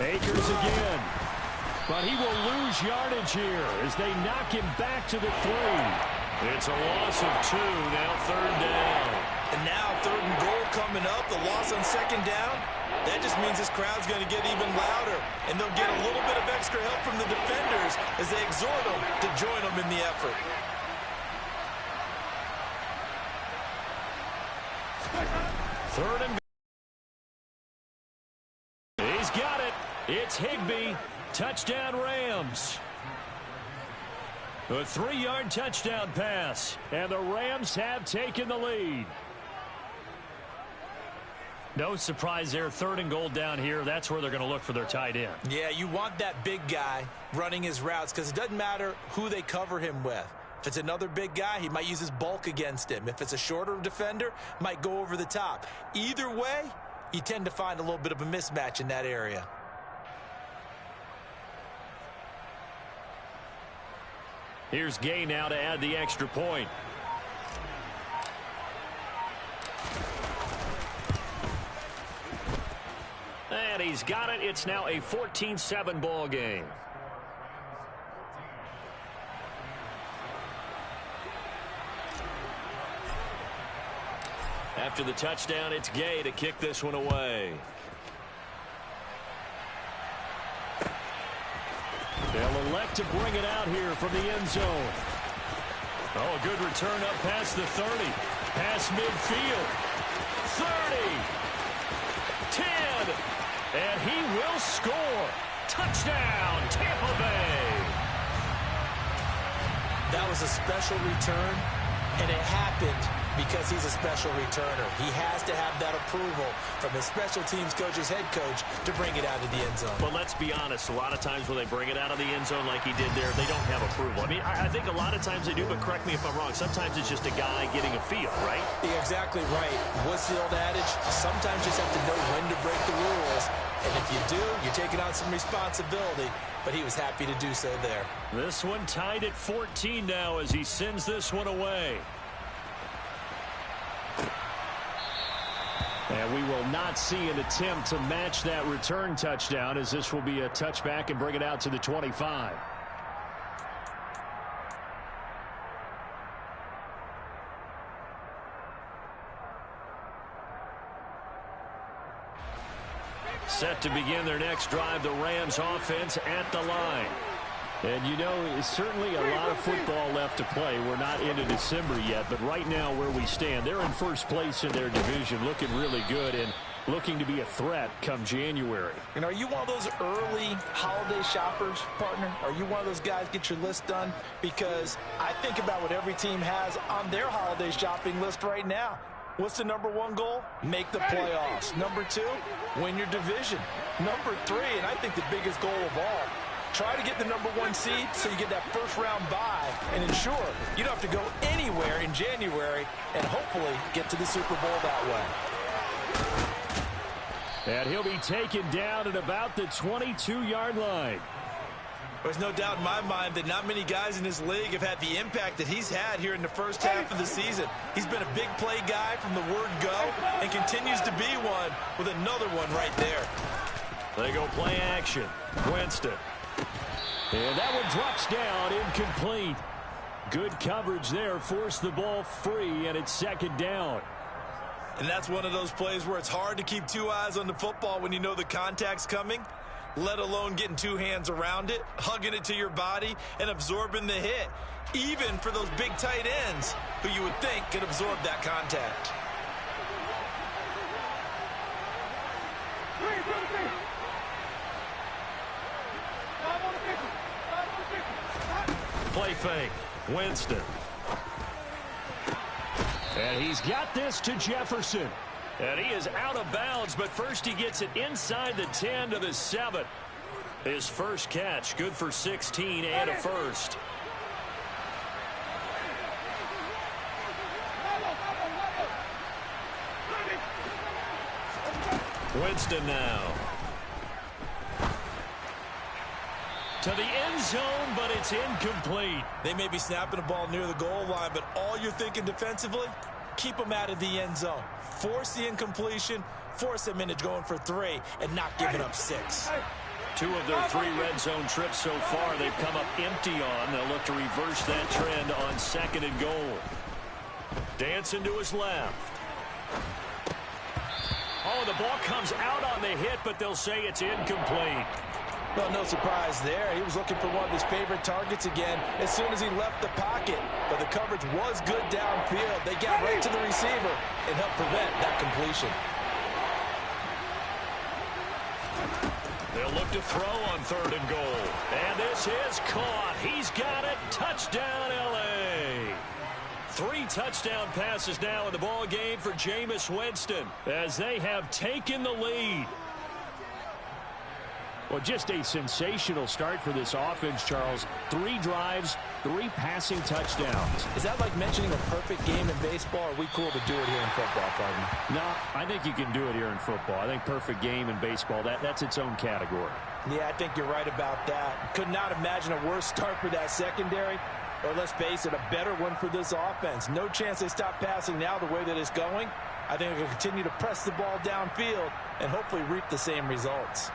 Akers again. But he will lose yardage here as they knock him back to the 3. It's a loss of 2, now 3rd down. And now 3rd and goal coming up, the loss on 2nd down. That just means this crowd's going to get even louder, and they'll get a little bit of extra help from the defenders as they exhort them to join them in the effort. Third and he's got it. It's Higbee. Touchdown Rams. A 3-yard touchdown pass, and the Rams have taken the lead. No surprise there. 3rd and goal down here. That's where they're going to look for their tight end. Yeah, you want that big guy running his routes because it doesn't matter who they cover him with. If it's another big guy, he might use his bulk against him. If it's a shorter defender, might go over the top. Either way, you tend to find a little bit of a mismatch in that area. Here's Gay now to add the extra point. And he's got it. It's now a 14-7 ball game. After the touchdown, it's Gay to kick this one away. They'll elect to bring it out here from the end zone. Oh, a good return up past the 30. Past midfield. 30. 10. And he will score. Touchdown, Tampa Bay. That was a special return, and it happened because he's a special returner. He has to have that approval from his special teams coach, his head coach, to bring it out of the end zone. But let's be honest, a lot of times when they bring it out of the end zone like he did there, they don't have approval. I mean, I think a lot of times they do, but correct me if I'm wrong. Sometimes it's just a guy getting a feel, right? You're exactly right. What's the old adage? Sometimes you just have to know when to break the rules. And if you do, you're taking on some responsibility. But he was happy to do so there. This one tied at 14 now as he sends this one away. And we will not see an attempt to match that return touchdown, as this will be a touchback and bring it out to the 25. Set to begin their next drive, the Rams offense at the line. And, you know, certainly a lot of football left to play. We're not into December yet, but right now where we stand, they're in first place in their division, looking really good and looking to be a threat come January. And are you one of those early holiday shoppers, partner? Are you one of those guys get your list done? Because I think about what every team has on their holiday shopping list right now. What's the number 1 goal? Make the playoffs. Number 2, win your division. Number 3, and I think the biggest goal of all, try to get the number 1 seed so you get that first-round bye and ensure you don't have to go anywhere in January and hopefully get to the Super Bowl that way. And he'll be taken down at about the 22-yard line. There's no doubt in my mind that not many guys in this league have had the impact that he's had here in the first half of the season. He's been a big play guy from the word go and continues to be one with another one right there. They go play action. Winston. And that one drops down, incomplete. Good coverage there, forced the ball free, and it's 2nd down. And that's one of those plays where it's hard to keep 2 eyes on the football when you know the contact's coming, let alone getting 2 hands around it, hugging it to your body, and absorbing the hit, even for those big tight ends who you would think could absorb that contact. Play fake. Winston. And he's got this to Jefferson. And he is out of bounds, but first he gets it inside the 10 to the 7. His first catch, good for 16 and a first. Winston now. To the end zone, but it's incomplete. They may be snapping the ball near the goal line, but all you're thinking defensively, keep them out of the end zone. Force the incompletion, force them into going for 3, and not giving up 6. 2 of their 3 red zone trips so far they've come up empty on. They'll look to reverse that trend on 2nd and goal. Dancing to his left. Oh, the ball comes out on the hit, but they'll say it's incomplete. Well, no surprise there. He was looking for one of his favorite targets again as soon as he left the pocket. But the coverage was good downfield. They got right to the receiver and helped prevent that completion. They'll look to throw on 3rd and goal. And this is caught. He's got it. Touchdown, L.A. 3 touchdown passes now in the ball game for Jameis Winston as they have taken the lead. Well, just a sensational start for this offense, Charles. 3 drives, 3 passing touchdowns. Is that like mentioning a perfect game in baseball, or are we cool to do it here in football, partner? No, I think you can do it here in football. I think perfect game in baseball, that's its own category. Yeah, I think you're right about that. Could not imagine a worse start for that secondary, or let's face it, a better one for this offense. No chance they stop passing now the way that it's going. I think they'll continue to press the ball downfield and hopefully reap the same results.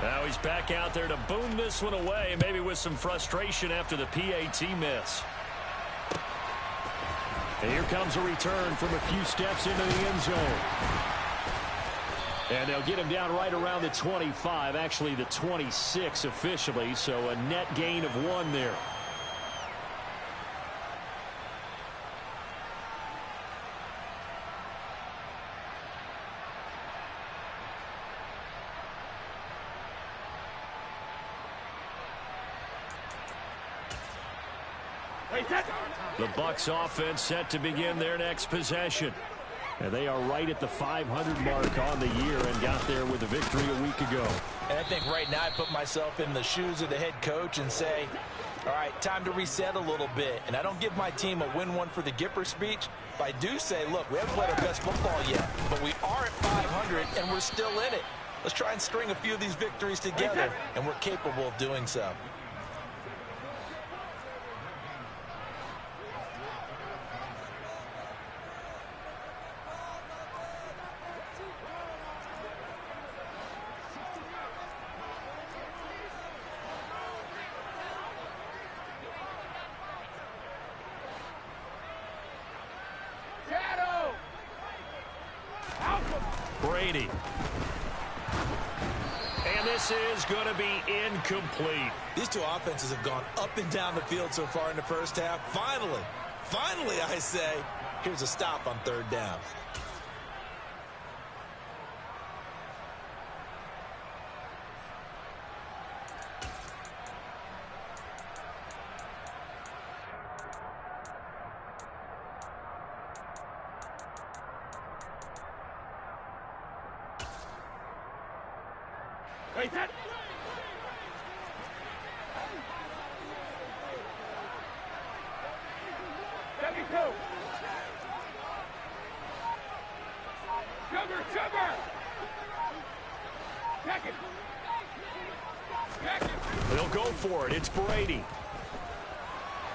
Now he's back out there to boom this one away, maybe with some frustration after the PAT miss. And here comes a return from a few steps into the end zone. And they'll get him down right around the 25, actually the 26 officially, so a net gain of 1 there. The Bucs offense set to begin their next possession. And they are right at the 500 mark on the year and got there with a victory a week ago. And I think right now I put myself in the shoes of the head coach and say, all right, time to reset a little bit. And I don't give my team a win one for the Gipper speech, but I do say, look, we haven't played our best football yet, but we are at 500 and we're still in it. Let's try and string a few of these victories together, and we're capable of doing so. Brady. And this is going to be incomplete. These 2 offenses have gone up and down the field so far in the first half. Finally, I say, here's a stop on 3rd down. They'll go for it. It's Brady.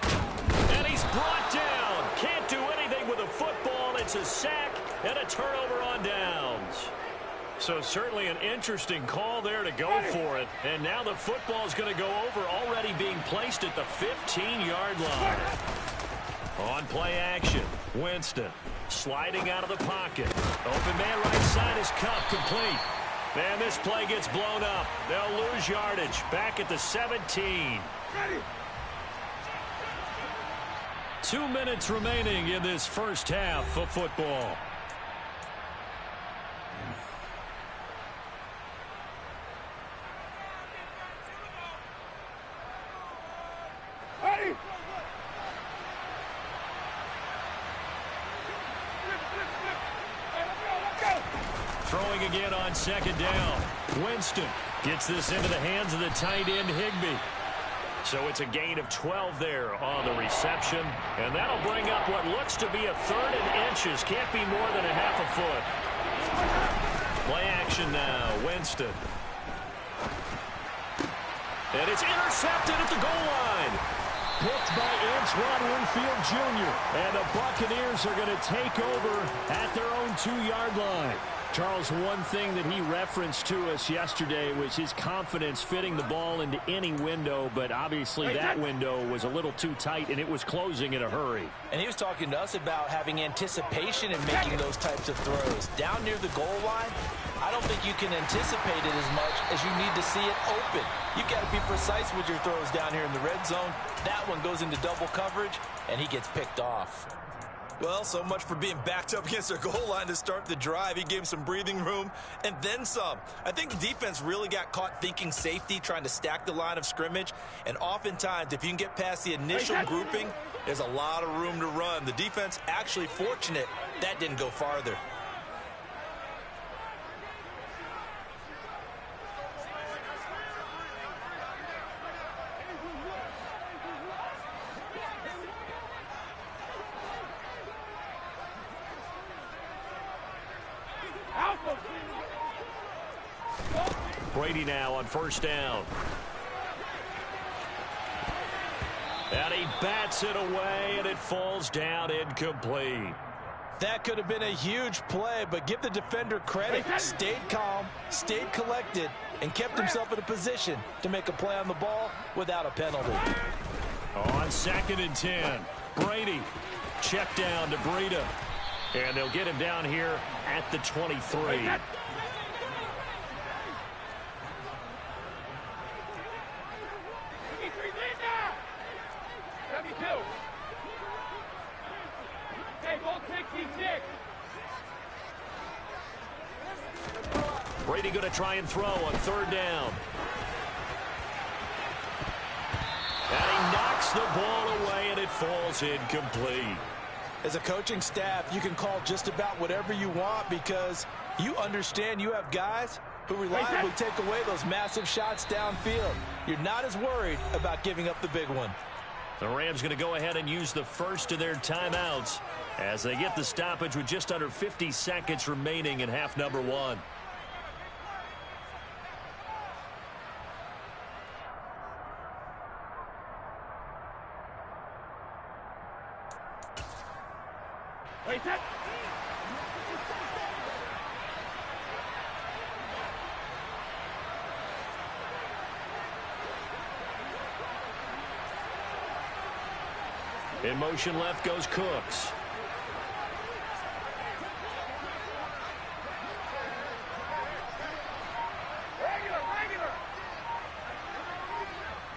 And he's brought down. Can't do anything with a football. It's a sack and a turnover on downs. So certainly an interesting call there to go for it. And now the football is going to go over, already being placed at the 15-yard line. On play action, Winston sliding out of the pocket. Open man right side is Cup, complete. And this play gets blown up. They'll lose yardage back at the 17. 2 minutes remaining in this first half of football. Throwing again on 2nd down. Winston gets this into the hands of the tight end, Higbee. So it's a gain of 12 there on the reception. And that'll bring up what looks to be a 3rd and inches. Can't be more than a half a foot. Play action now. Winston. And it's intercepted at the goal line. Picked by Antoine Winfield Jr. And the Buccaneers are going to take over at their own 2-yard line. Charles, one thing that he referenced to us yesterday was his confidence fitting the ball into any window, but obviously that window was a little too tight, and it was closing in a hurry. And he was talking to us about having anticipation in making those types of throws. Down near the goal line, I don't think you can anticipate it as much as you need to see it open. You've got to be precise with your throws down here in the red zone. That one goes into double coverage, and he gets picked off. Well, so much for being backed up against their goal line to start the drive. He gave him some breathing room and then some. I think the defense really got caught thinking safety, trying to stack the line of scrimmage. And oftentimes, if you can get past the initial grouping, there's a lot of room to run. The defense actually fortunate that didn't go farther. Brady now on first down. And he bats it away, and it falls down incomplete. That could have been a huge play, but give the defender credit. Stayed calm, stayed collected, and kept himself in a position to make a play on the ball without a penalty. On 2nd and 10, Brady check down to Breida. And they'll get him down here at the 23. Brady going to try and throw on 3rd down. And he knocks the ball away, and it falls incomplete. As a coaching staff, you can call just about whatever you want because you understand you have guys who reliably take away those massive shots downfield. You're not as worried about giving up the big one. The Rams going to go ahead and use the first of their timeouts as they get the stoppage with just under 50 seconds remaining in half number 1. In motion left goes Cooks. Regular.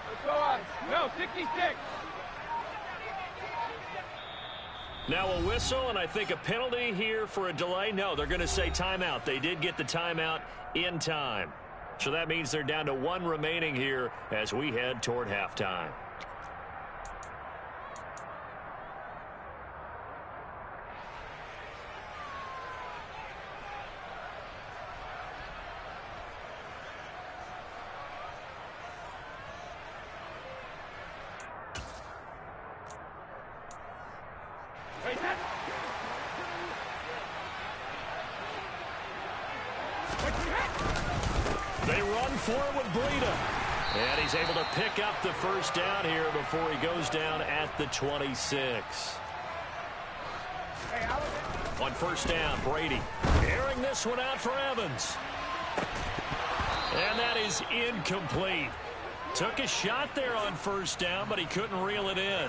Let's go on. No, 66. Now a whistle, and I think a penalty here for a delay. No, they're going to say timeout. They did get the timeout in time. So that means they're down to 1 remaining here as we head toward halftime. They run for it with Breida. And he's able to pick up the first down here before he goes down at the 26. On first down, Brady airing this one out for Evans. And that is incomplete. Took a shot there on first down, but he couldn't reel it in.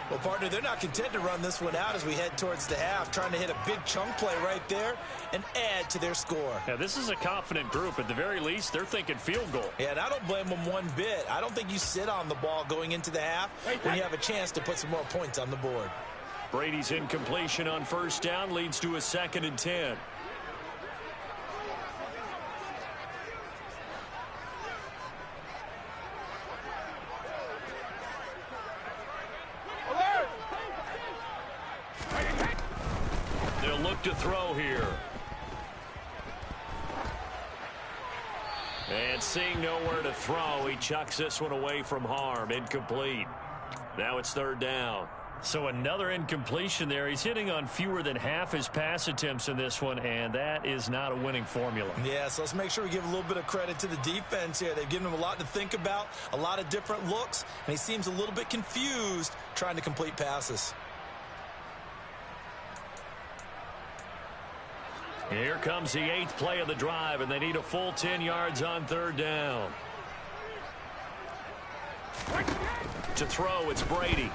Well, partner, they're not content to run this one out as we head towards the half, trying to hit a big chunk play right there and add to their score. Yeah, this is a confident group. At the very least, they're thinking field goal. Yeah, and I don't blame them one bit. I don't think you sit on the ball going into the half when you have a chance to put some more points on the board. Brady's incompletion on first down leads to a 2nd and 10. They'll look to throw here. And seeing nowhere to throw, he chucks this one away from harm. Incomplete. Now it's 3rd down. So another incompletion there. He's hitting on fewer than half his pass attempts in this one, and that is not a winning formula. Yeah, so let's make sure we give a little bit of credit to the defense here. They've given him a lot to think about, a lot of different looks, and he seems a little bit confused trying to complete passes. Here comes the 8th play of the drive, and they need a full 10 yards on 3rd down. To throw, it's Brady.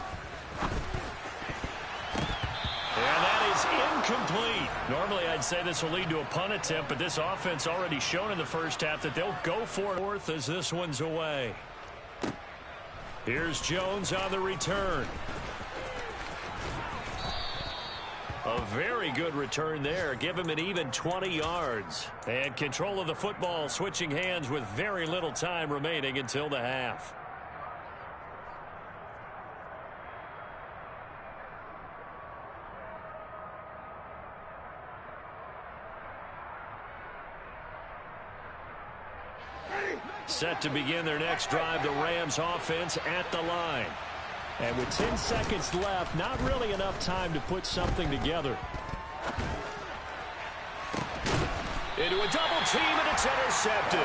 And that is incomplete. Normally, I'd say this will lead to a punt attempt, but this offense already shown in the first half that they'll go for it as this one's away. Here's Jones on the return. A very good return there. Give him an even 20 yards. And control of the football, switching hands with very little time remaining until the half. Set to begin their next drive, the Rams offense at the line. And with 10 seconds left, not really enough time to put something together. Into a double team, and it's intercepted.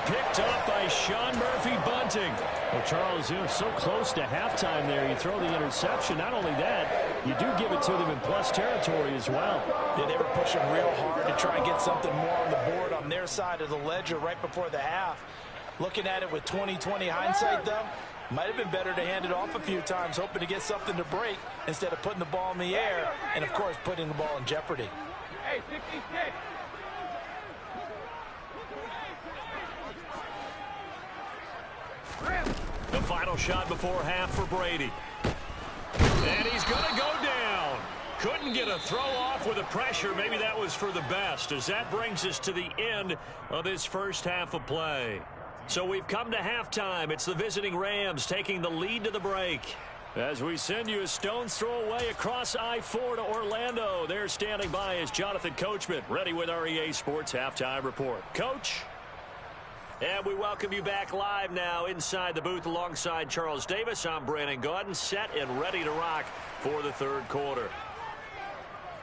Picked up by Sean Murphy-Bunting. Well, Charles, so close to halftime there. You throw the interception. Not only that, you do give it to them in plus territory as well. Yeah, they were pushing real hard to try and get something more on the board on their side of the ledger right before the half. Looking at it with 20/20 hindsight, though, might have been better to hand it off a few times, hoping to get something to break instead of putting the ball in the air and, of course, putting the ball in jeopardy. Hey, 66. The final shot before half for Brady. And he's going to go down. Couldn't get a throw off with the pressure. Maybe that was for the best, as that brings us to the end of this first half of play. So we've come to halftime. It's the visiting Rams taking the lead to the break. As we send you a stone's throw away across I-4 to Orlando. There standing by is Jonathan Coachman, ready with our EA Sports Halftime Report. Coach? And we welcome you back live now inside the booth alongside Charles Davis. I'm Brandon Gaudin, set and ready to rock for the 3rd quarter.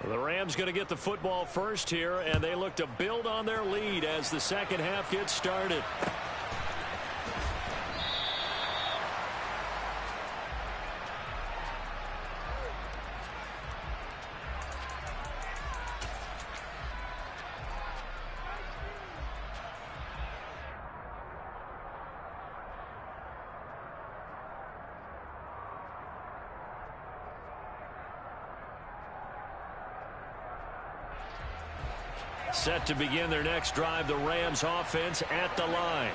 The Rams going to get the football first here, and they look to build on their lead as the second half gets started. Set to begin their next drive, the Rams offense at the line.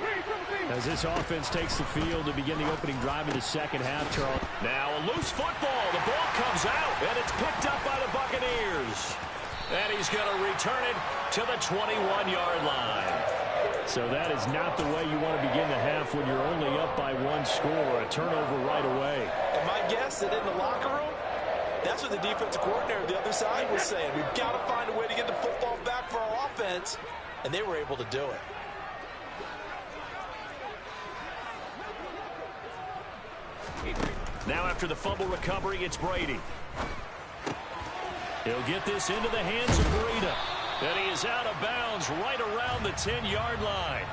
As this offense takes the field to begin the opening drive of the second half, Charles. Now a loose football. The ball comes out, and it's picked up by the Buccaneers. And he's going to return it to the 21-yard line. So that is not the way you want to begin the half when you're only up by 1 score. A turnover right away. And my guess that in the locker room, that's what the defensive coordinator on the other side was saying. We've got to find a way to get the football back for our offense, and they were able to do it. Now after the fumble recovery, it's Brady. He'll get this into the hands of Breida. And he is out of bounds right around the 10-yard line.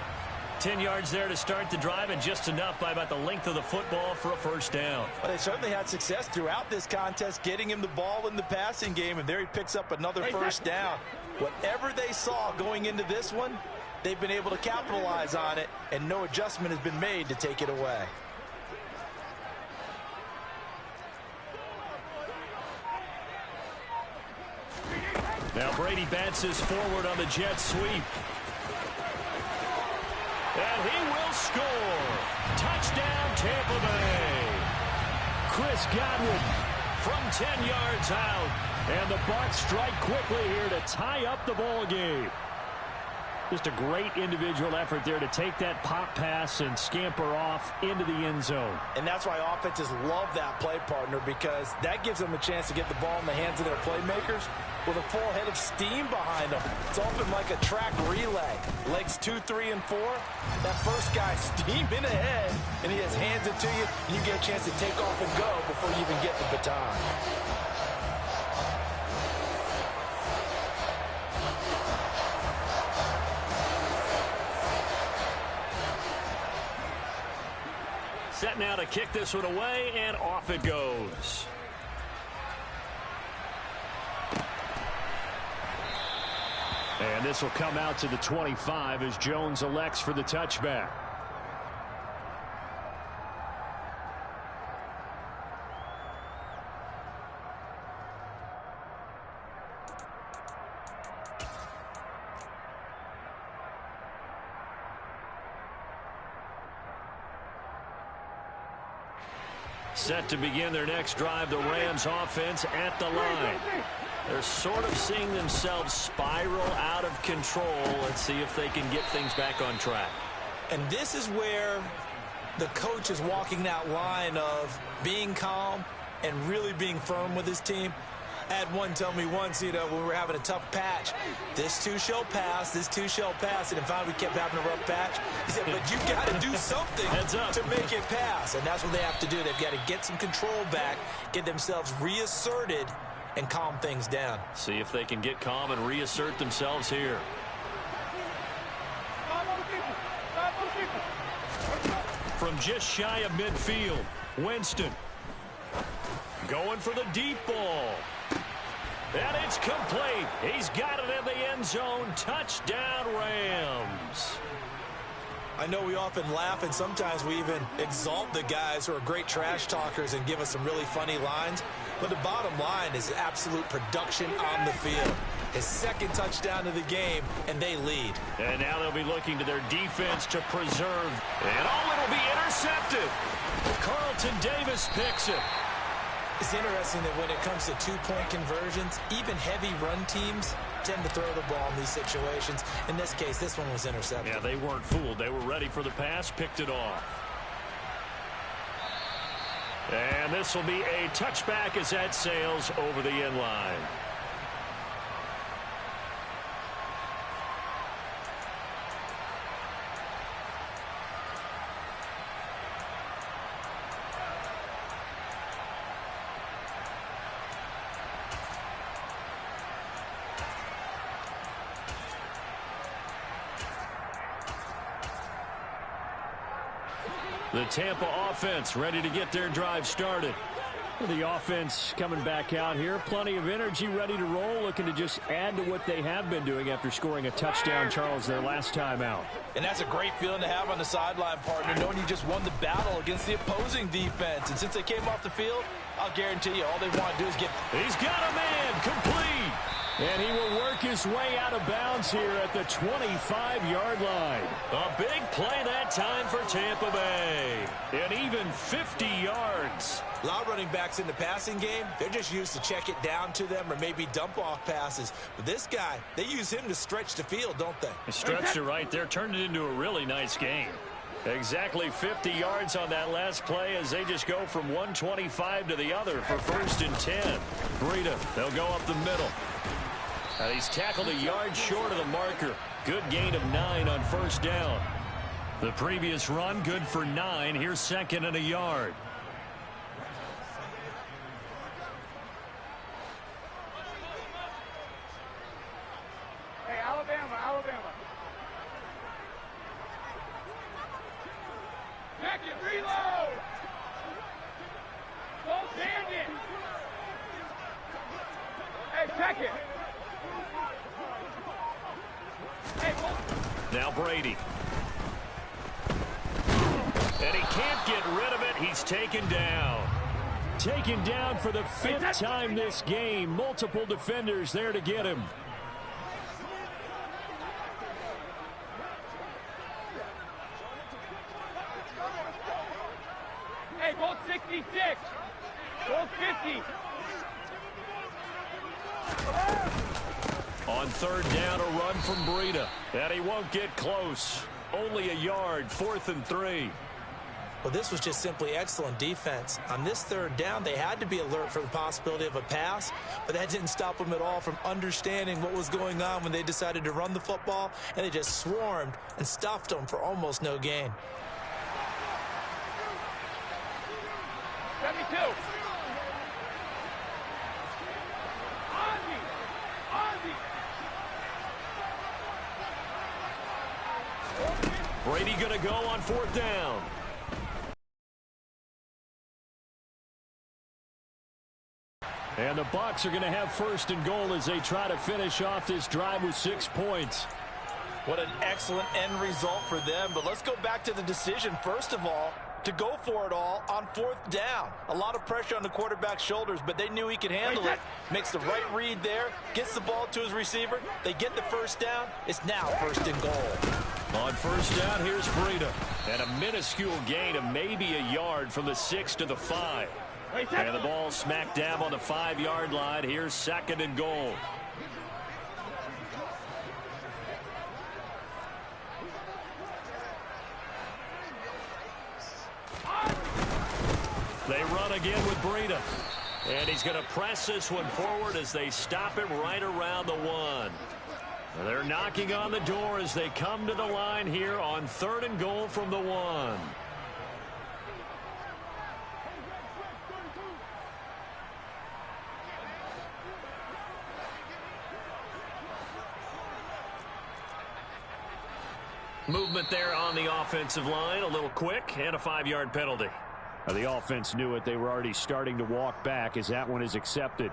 10 yards there to start the drive, and just enough by about the length of the football for a first down. Well, they certainly had success throughout this contest, getting him the ball in the passing game, and there he picks up another first down. Whatever they saw going into this one, they've been able to capitalize on it, and no adjustment has been made to take it away. Now Brady bats his forward on the jet sweep. And he will score. Touchdown, Tampa Bay. Chris Godwin from 10 yards out. And the Bucs strike quickly here to tie up the ball game. Just a great individual effort there to take that pop pass and scamper off into the end zone. And that's why offenses love that play, partner, because that gives them a chance to get the ball in the hands of their playmakers with a full head of steam behind them. It's often like a track relay. Legs 2, 3, and 4. That first guy steaming ahead, and he has hands it to you, and you get a chance to take off and go before you even get the time. Set now to kick this one away, and off it goes. And this will come out to the 25 as Jones elects for the touchback. Set to begin their next drive, the Rams offense at the line. They're sort of seeing themselves spiral out of control. Let's see if they can get things back on track. And this is where the coach is walking that line of being calm and really being firm with his team. I had one tell me once, when we were having a tough patch, this too shall pass, this too shall pass, and finally we kept having a rough patch. He said, but you got to do something to make it pass, and that's what they have to do. They've got to get some control back, get themselves reasserted, and calm things down. See if they can get calm and reassert themselves here. From just shy of midfield, Winston going for the deep ball. And it's complete. He's got it in the end zone. Touchdown, Rams. I know we often laugh, and sometimes we even exalt the guys who are great trash talkers and give us some really funny lines. But the bottom line is absolute production on the field. His second touchdown of the game, and they lead. And now they'll be looking to their defense to preserve. And it'll be intercepted. Carlton Davis picks it. It's interesting that when it comes to two-point conversions, even heavy run teams tend to throw the ball in these situations. In this case, this one was intercepted. Yeah, they weren't fooled. They were ready for the pass, picked it off. And this will be a touchback as that sails over the end line. The Tampa offense ready to get their drive started. The offense coming back out here. Plenty of energy, ready to roll, looking to just add to what they have been doing after scoring a touchdown, Charles, their last time out. And that's a great feeling to have on the sideline, partner, knowing you just won the battle against the opposing defense. And since they came off the field, I'll guarantee you all they want to do is get... He's got a man, complete. And he will work his way out of bounds here at the 25-yard line. A big play that time for Tampa Bay. And even 50 yards. A lot of running backs in the passing game, they're just used to check it down to them or maybe dump off passes. But this guy, they use him to stretch the field, don't they? Stretched it right there, turned it into a really nice game. Exactly 50 yards on that last play as they just go from 125 to the other for 1st and 10. Breida, they'll go up the middle. He's tackled a yard short of the marker. Good gain of 9 on 1st down. The previous run, good for 9. Here's 2nd and a yard. Hey, Alabama, Alabama. Check it, reload. Don't stand it. Hey, check it. Now Brady. And he can't get rid of it. He's taken down. Taken down for the 5th time this game. Multiple defenders there to get him. Hey, goal 66. Goal 50. On 3rd down, a run from Breida. And he won't get close. Only a yard, 4th and 3. Well, this was just simply excellent defense. On this 3rd down, they had to be alert for the possibility of a pass, but that didn't stop them at all from understanding what was going on when they decided to run the football, and they just swarmed and stuffed them for almost no gain. 72. Brady going to go on 4th down. And the Bucs are going to have 1st and goal as they try to finish off this drive with 6 points. What an excellent end result for them. But let's go back to the decision, first of all, to go for it all on 4th down. A lot of pressure on the quarterback's shoulders, but they knew he could handle it. Makes the right read there, gets the ball to his receiver. They get the 1st down. It's now 1st and goal. On 1st down, here's Breida. And a minuscule gain of maybe a yard from the 6 to the 5. And the ball smack dab on the 5-yard line. Here's 2nd and goal. They run again with Breida. And he's going to press this one forward as they stop him right around the 1. They're knocking on the door as they come to the line here on 3rd and goal from the 1. Movement there on the offensive line, a little quick, and a 5-yard penalty. The offense knew it. They were already starting to walk back as that one is accepted.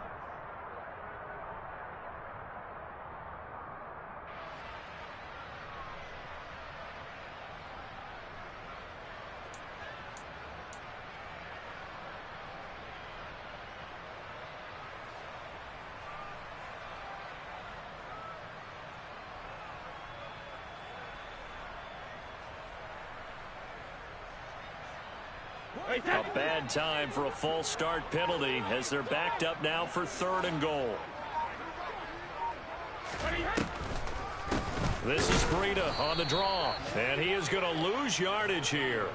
A bad time for a false start penalty as they're backed up now for 3rd and goal. This is Breida on the draw, and he is going to lose yardage here.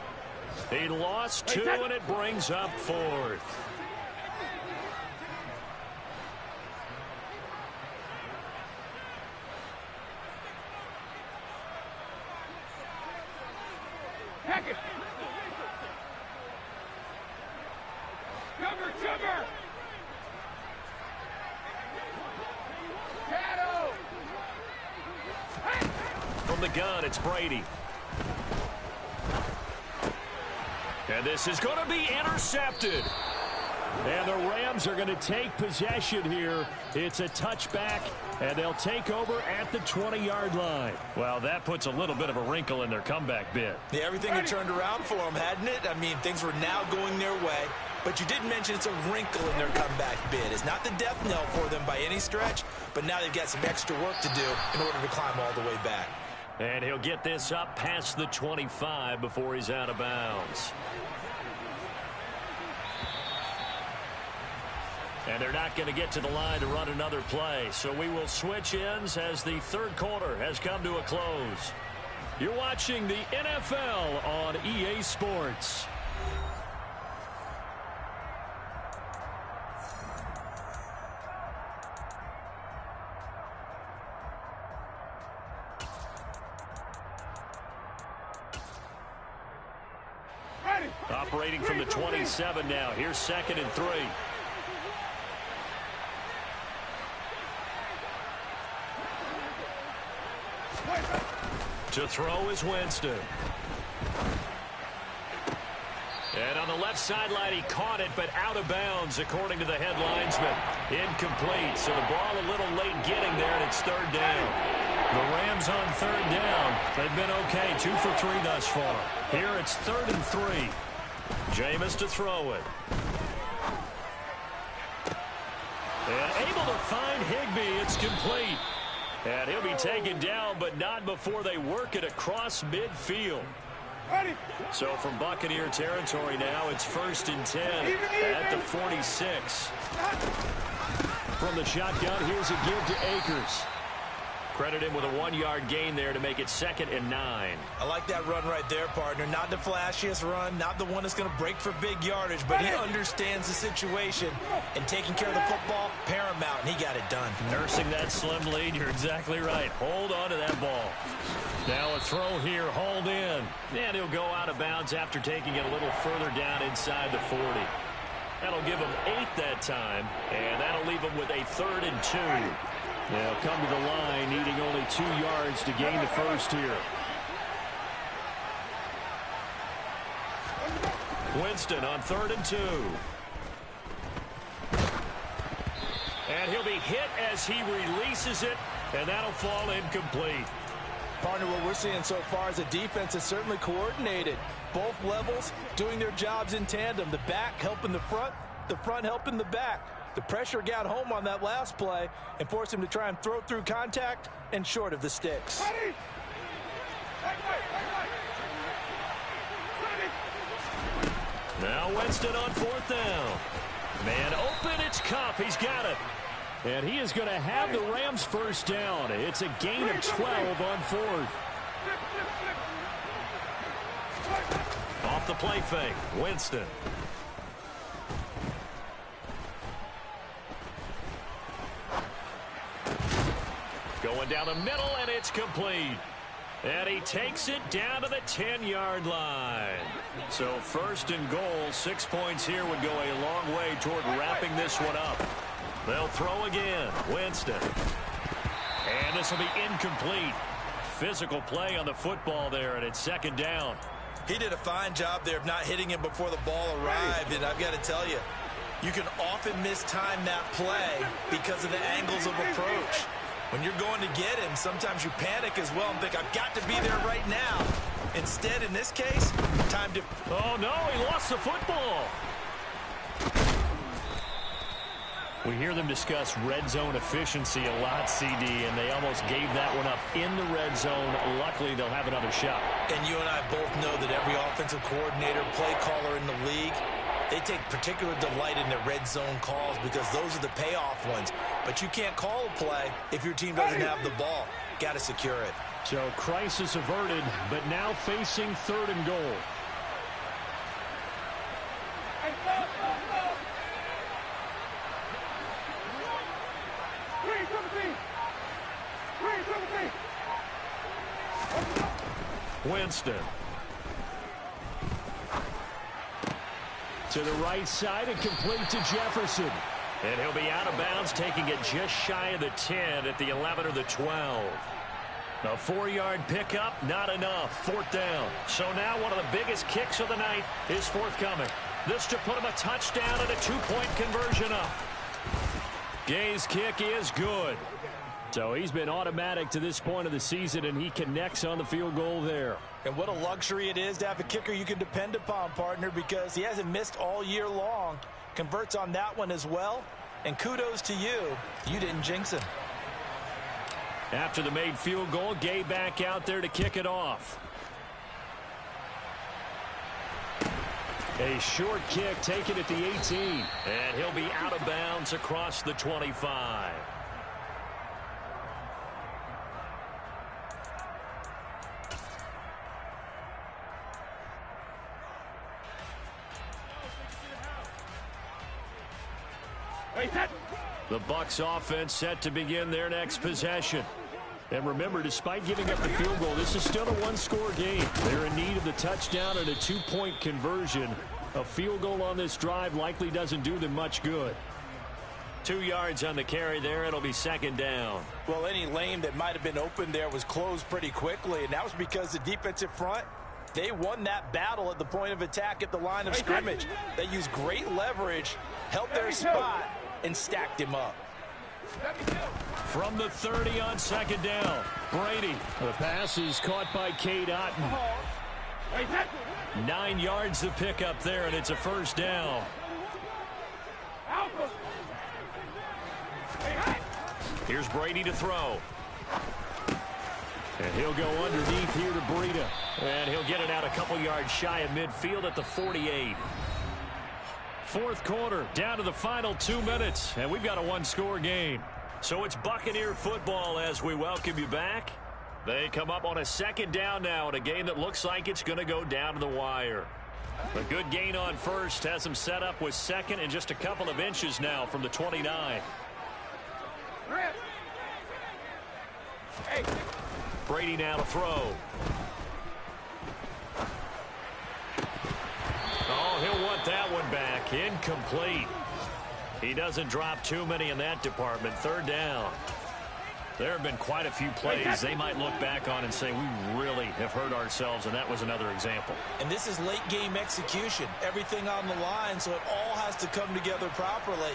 He lost 2, and it brings up 4th. From the gun, it's Brady. And this is going to be intercepted. And the Rams are going to take possession here. It's a touchback, and they'll take over at the 20-yard line. Well, that puts a little bit of a wrinkle in their comeback bid. Yeah, everything had turned around for them, hadn't it? I mean, things were now going their way. But you did mention it's a wrinkle in their comeback bid. It's not the death knell for them by any stretch, but now they've got some extra work to do in order to climb all the way back. And he'll get this up past the 25 before he's out of bounds. And they're not going to get to the line to run another play. So we will switch ends as the 3rd quarter has come to a close. You're watching the NFL on EA Sports. Operating from the 27 now. Here's 2nd and 3. To throw is Winston. And on the left sideline, he caught it, but out of bounds, according to the head linesman. Incomplete, so the ball a little late getting there, and it's 3rd down. The Rams on 3rd down. They've been okay, 2 for 3 thus far. Here it's 3rd and 3. Jameis to throw it. And able to find Higbee. It's complete. And he'll be taken down, but not before they work it across midfield. So from Buccaneer territory now, it's 1st and 10 at the 46. From the shotgun, here's a give to Akers. Credit him with a 1-yard gain there to make it 2nd and 9. I like that run right there, partner. Not the flashiest run, not the one that's going to break for big yardage, but he understands the situation, and taking care of the football, paramount, and he got it done. Nursing that slim lead, you're exactly right. Hold on to that ball. Now a throw here, hauled in. And he'll go out of bounds after taking it a little further down inside the 40. That'll give him 8 that time, and that'll leave him with a 3rd and 2. They'll come to the line needing only 2 yards to gain the first here. Winston on 3rd and 2. And he'll be hit as he releases it, and that'll fall incomplete. Partner, what we're seeing so far is the defense is certainly coordinated. Both levels doing their jobs in tandem. The back helping the front helping the back. The pressure got home on that last play and forced him to try and throw through contact and short of the sticks. Now Winston on 4th down. Man open, it's Cup. He's got it. And he is going to have the Rams first down. It's a gain of 12 on 4th. Off the play fake, Winston. Going down the middle, and it's complete. And he takes it down to the 10-yard line. So 1st and goal, 6 points here would go a long way toward wrapping this one up. They'll throw again. Winston. And this will be incomplete. Physical play on the football there, and it's 2nd down. He did a fine job there of not hitting him before the ball arrived, and I've got to tell you, you can often mistime that play because of the angles of approach. When you're going to get him, sometimes you panic as well and think, I've got to be there right now. Instead, in this case, time to... Oh, no, he lost the football. We hear them discuss red zone efficiency a lot, CD, and they almost gave that one up in the red zone. Luckily, they'll have another shot. And you and I both know that every offensive coordinator, play caller in the league, they take particular delight in their red zone calls because those are the payoff ones. But you can't call a play if your team doesn't have the ball. Got to secure it. So crisis averted, but now facing 3rd and goal. Winston. To the right side and complete to Jefferson. And he'll be out of bounds, taking it just shy of the 10 at the 11 or the 12. A 4-yard pickup, not enough. 4th down. So now one of the biggest kicks of the night is forthcoming. This to put him a touchdown and a 2-point conversion up. Gay's kick is good. So he's been automatic to this point of the season, and he connects on the field goal there. And what a luxury it is to have a kicker you can depend upon, partner, because he hasn't missed all year long. Converts on that one as well. And kudos to you. You didn't jinx him. After the made field goal, Gay back out there to kick it off. A short kick taken at the 18. And he'll be out of bounds across the 25. The Bucs offense set to begin their next possession. And remember, despite giving up the field goal, this is still a one-score game. They're in need of the touchdown and a 2-point conversion. A field goal on this drive likely doesn't do them much good. 2 yards on the carry there. It'll be 2nd down. Well, any lane that might have been open there was closed pretty quickly, and that was because the defensive front, they won that battle at the point of attack at the line of scrimmage. They used great leverage, held their spot, and stacked him up. From the 30 on 2nd down, Brady. The pass is caught by Cade Otton. 9 yards to pick up there, and it's a 1st down. Here's Brady to throw. And he'll go underneath here to Breida. And he'll get it out a couple yards shy of midfield at the 48. 4th quarter, down to the final 2 minutes, and we've got a one-score game. So it's Buccaneer football as we welcome you back. They come up on a 2nd down now in a game that looks like it's going to go down to the wire. A good gain on 1st has them set up with 2nd and just a couple of inches now from the 29. Brady now to throw. Oh, he'll want that one back. Incomplete. He doesn't drop too many in that department. 3rd down. There have been quite a few plays they might look back on and say, we really have hurt ourselves, and that was another example. And this is late-game execution. Everything on the line, so it all has to come together properly.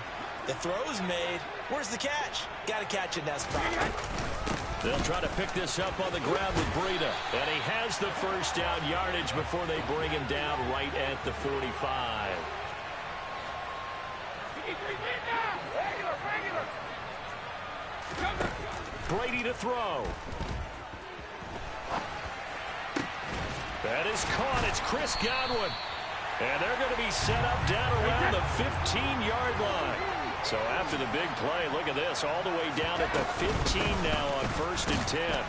The throw's made. Where's the catch? Got to catch in that spot. They'll try to pick this up on the ground with Breida. And he has the first down yardage before they bring him down right at the 45. Brady to throw. That is caught. It's Chris Godwin. And they're going to be set up down around the 15-yard line. So after the big play, look at this, all the way down at the 15 now on 1st and 10.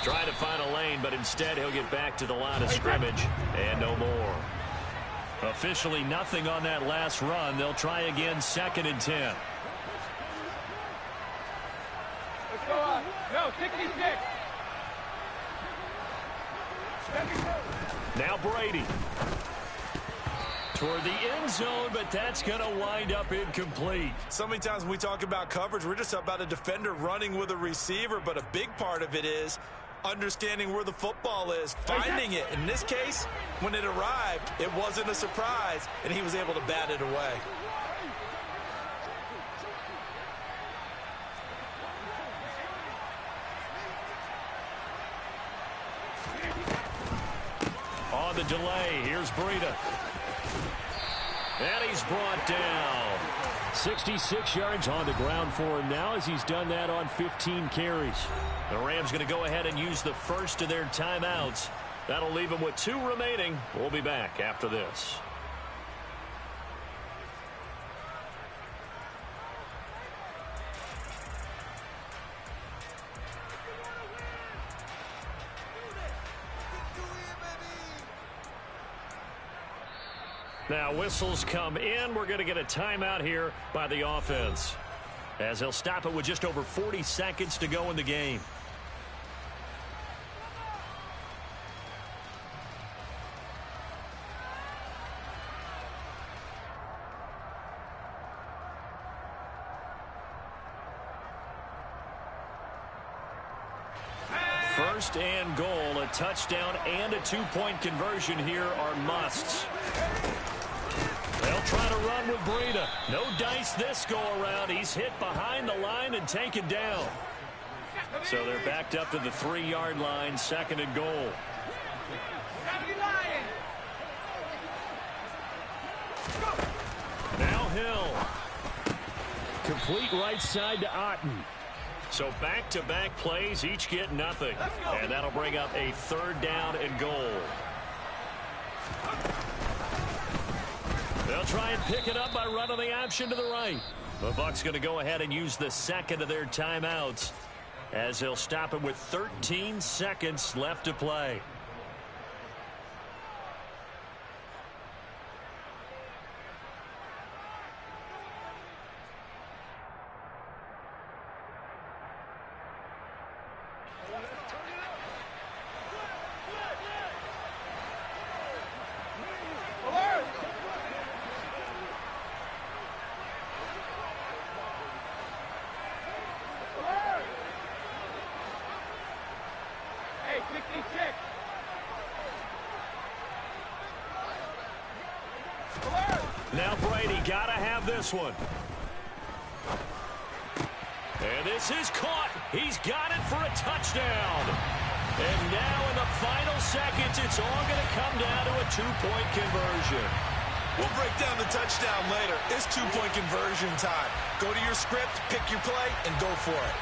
Trying to find a lane, but instead he'll get back to the line of scrimmage and no more. Officially nothing on that last run. They'll try again 2nd and 10. Let's go on. No, 66. Now Brady. Toward the end zone, but that's going to wind up incomplete. So many times when we talk about coverage, we're just about a defender running with a receiver, but a big part of it is understanding where the football is, finding it. In this case, when it arrived, it wasn't a surprise, and he was able to bat it away. On the delay, here's Breida. And he's brought down. 66 yards on the ground for him now as he's done that on 15 carries. The Rams going to go ahead and use the first of their timeouts. That'll leave them with 2 remaining. We'll be back after this. Now whistles come in. We're going to get a timeout here by the offense, as they'll stop it with just over 40 seconds to go in the game. First and goal, a touchdown and a 2-point conversion here are musts. They'll try to run with Breida. No dice this go around. He's hit behind the line and taken down. So they're backed up to the 3-yard line, 2nd and goal. Now Hill. Complete right side to Otten. So back-to-back plays, each get nothing. And that'll bring up a 3rd down and goal. They'll try and pick it up by running the option to the right. The Bucs going to go ahead and use the 2nd of their timeouts, as they'll stop it with 13 seconds left to play. Now Brady got to have this one. And this is caught. He's got it for a touchdown. And now in the final seconds, it's all going to come down to a 2-point conversion. We'll break down the touchdown later. It's 2-point conversion time. Go to your script, pick your play, and go for it.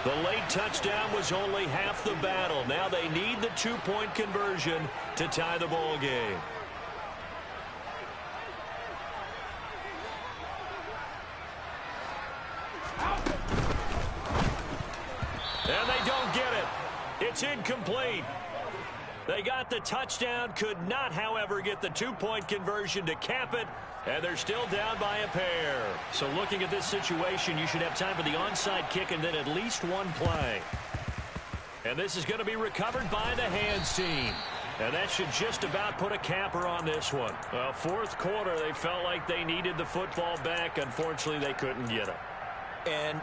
The late touchdown was only half the battle. Now they need the 2-point conversion to tie the ball game. And they don't get it. It's incomplete. They got the touchdown, could not, however, get the 2-point conversion to cap it, and they're still down by a pair. So looking at this situation, you should have time for the onside kick and then at least one play. And this is going to be recovered by the hands team. And that should just about put a capper on this one. Fourth quarter, they felt like they needed the football back. Unfortunately, they couldn't get it. And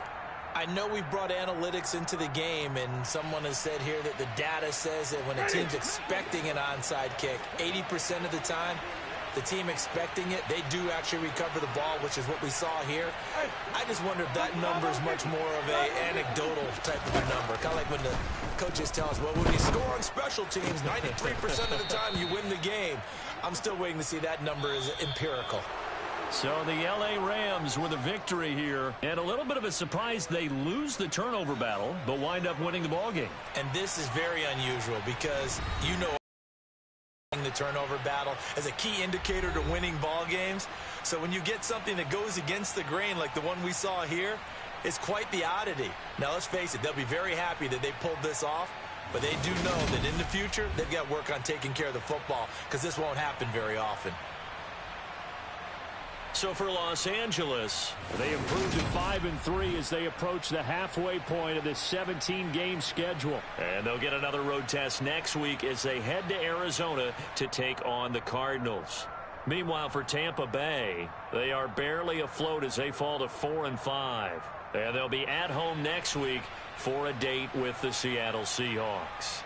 I know we've brought analytics into the game, and someone has said here that the data says that when a team's expecting an onside kick, 80% of the time, the team expecting it, they do actually recover the ball, which is what we saw here. I just wonder if that number is much more of an anecdotal type of a number. Kind of like when the coaches tell us, well, when you score on special teams, 93% of the time you win the game. I'm still waiting to see that number is empirical. So the L.A. Rams with a victory here, and a little bit of a surprise they lose the turnover battle, but wind up winning the ballgame. And this is very unusual because you know the turnover battle as a key indicator to winning ball games. So when you get something that goes against the grain like the one we saw here, it's quite the oddity. Now let's face it, they'll be very happy that they pulled this off, but they do know that in the future they've got to work on taking care of the football because this won't happen very often. So for Los Angeles, they improved to 5-3 as they approach the halfway point of this 17-game schedule. And they'll get another road test next week as they head to Arizona to take on the Cardinals. Meanwhile, for Tampa Bay, they are barely afloat as they fall to 4-5. And they'll be at home next week for a date with the Seattle Seahawks.